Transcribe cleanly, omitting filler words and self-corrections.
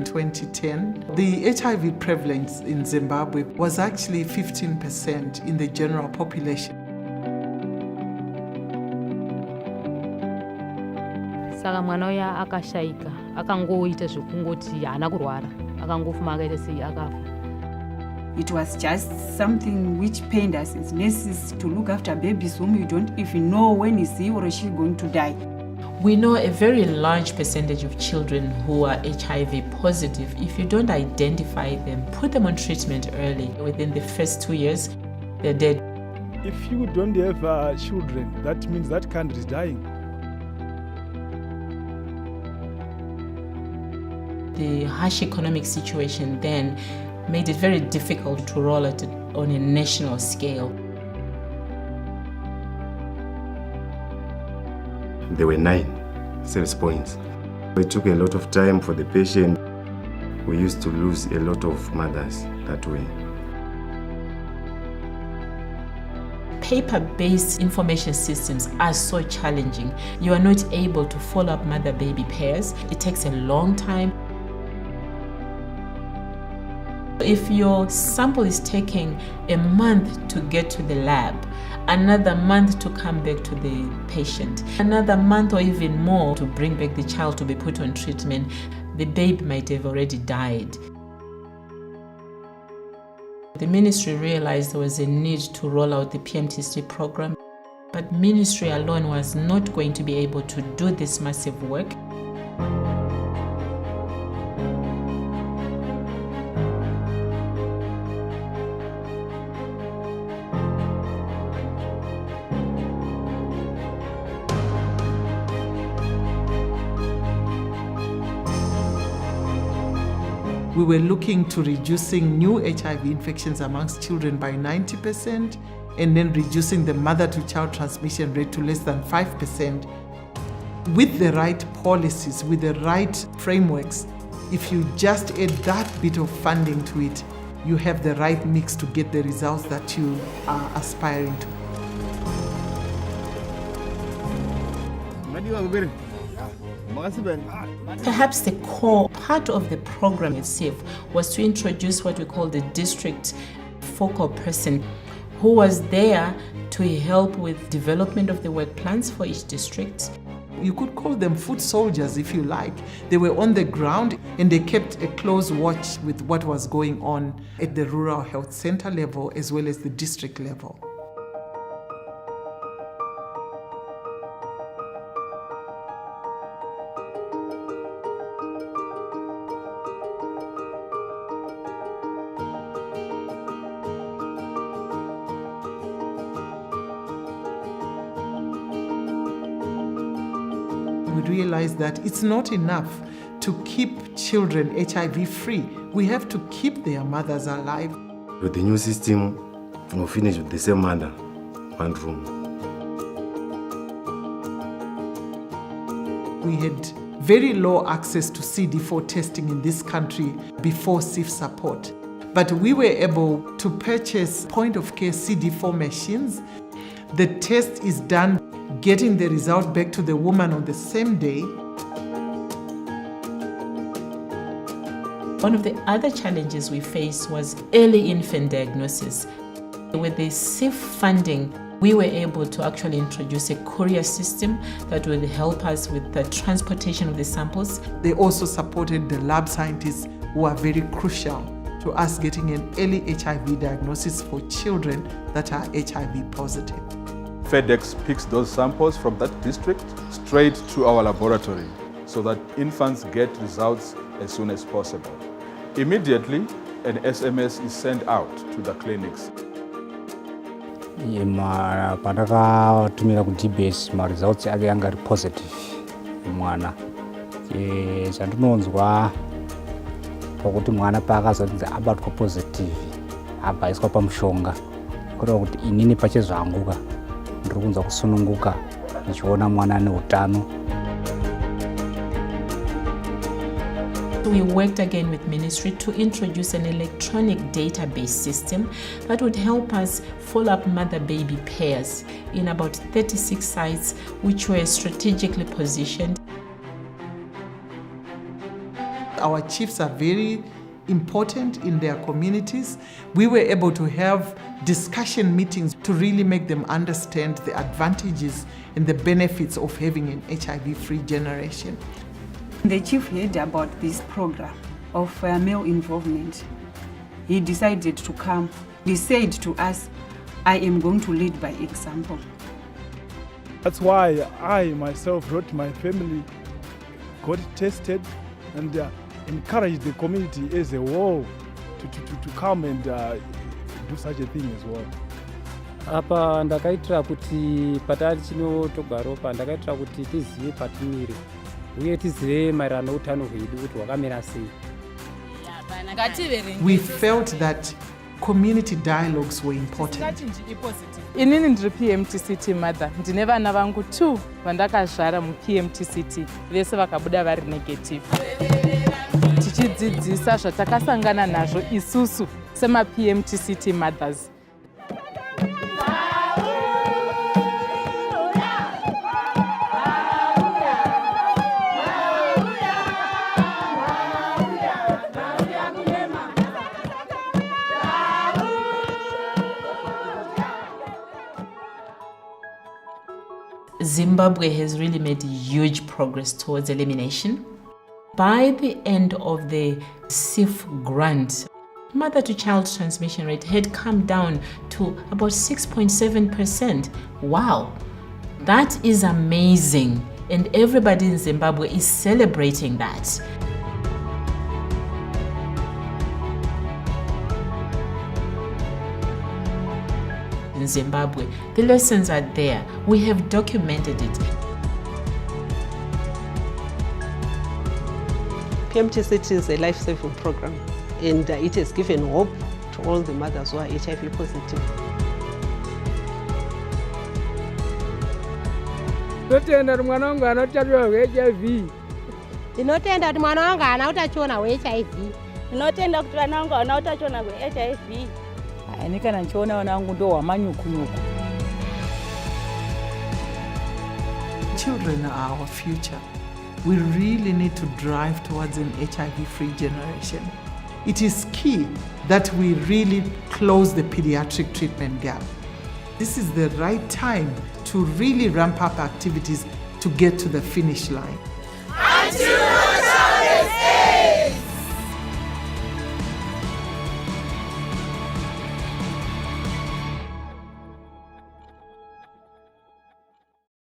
in 2010, the HIV prevalence in Zimbabwe was actually 15% in the general population. Saka mwana uya akashaika, akangoita zvekungoti haana kurwara, akangofuma akaita sei akafa. It was just something which pained us as nurses to look after babies whom you don't even know when is he or she going to die. We know a very large percentage of children who are HIV positive. If you don't identify them, put them on treatment early, within the first 2 years, they're dead. If you don't have children, that means that country is dying. The harsh economic situation then made it very difficult to roll it on a national scale. There were 9 service points. It took a lot of time for the patient. We used to lose a lot of mothers that way. Paper-based information systems are so challenging. You are not able to follow up mother-baby pairs. It takes a long time. If your sample is taking a month to get to the lab, another month to come back to the patient, another month or even more to bring back the child to be put on treatment, the baby might have already died. The ministry realized there was a need to roll out the PMTCT program, but ministry alone was not going to be able to do this massive work. We were looking to reducing new HIV infections amongst children by 90% and then reducing the mother-to-child transmission rate to less than 5%. With the right policies, with the right frameworks, if you just add that bit of funding to it, you have the right mix to get the results that you are aspiring to. Perhaps the core part of the program at CIFF was to introduce what we call the district focal person, who was there to help with development of the work plans for each district. You could call them foot soldiers if you like. They were on the ground and they kept a close watch with what was going on at the rural health center level as well as the district level. We realized that it's not enough to keep children HIV free. We have to keep their mothers alive. With the new system, we'll finish with the same mother, one room. We had very low access to CD4 testing in this country before CIFF support. But we were able to purchase point-of-care CD4 machines. The test is done, getting the result back to the woman on the same day. One of the other challenges we faced was early infant diagnosis. With the CIFF funding, we were able to actually introduce a courier system that will help us with the transportation of the samples. They also supported the lab scientists who are very crucial to us getting an early HIV diagnosis for children that are HIV positive. FedEx picks those samples from that district straight to our laboratory so that infants get results as soon as possible. Immediately, an SMS is sent out to the clinics. Patakatumira ku DBS ma results ake anga ari positive mwana. Chandinonzwa pakuti mwana paakazonzi abatwa positive abhaiswa pamushonga kureva kuti inini pachezvanguka ndiri kunzwa kusununguka ndichiona mwana ane utano. We worked again with ministry to introduce an electronic database system that would help us follow up mother-baby pairs in about 36 sites which were strategically positioned. our chiefs are very important in their communities, we were able to have discussion meetings to really make them understand the advantages and the benefits of having an HIV-free generation. The chief heard about this program of male involvement. He decided to come. He said to us, I am going to lead by example. That's why I myself brought my family, got tested, and encouraged the community as a whole to come and do such a thing as well. Apa ndakaitira kuti patari chinotogara ropa ndakaitira kuti tizive patimire uye tizive maererano neutano hwedu kuti hwakamira sei. We felt that community dialogues were important. Inini ndiri PMTCT mother, ndine vana vangu 2 vandakazvara muPMTCT, vese vakabuda vari negative. Tichidzidzisa zvatakasangana nazvo isusu sema-PMTCT mothers. Zimbabwe has really made huge progress towards elimination. By the end of the CIFF grant, mother-to-child transmission rate had come down to about 6.7%. Wow, that is amazing, and everybody in Zimbabwe is celebrating that. In Zimbabwe, the lessons are there. We have documented it. PMTCT is a life-saving program, and it has given hope to all the mothers who are HIV positive. Ndinotenda kuti mwana wangu anotachiona HIV. Ndinotenda kuti mwana wangu ana utachiona HIV. Ndinotenda kuti vana vangu ana utachiona HIV. Ini kana ndichiona vana vangu ndo wamanyuku-nyuku. Children are our future. We really need to drive towards an HIV-free generation. It is key that we really close the pediatric treatment gap. This is the right time to really ramp up activities to get to the finish line.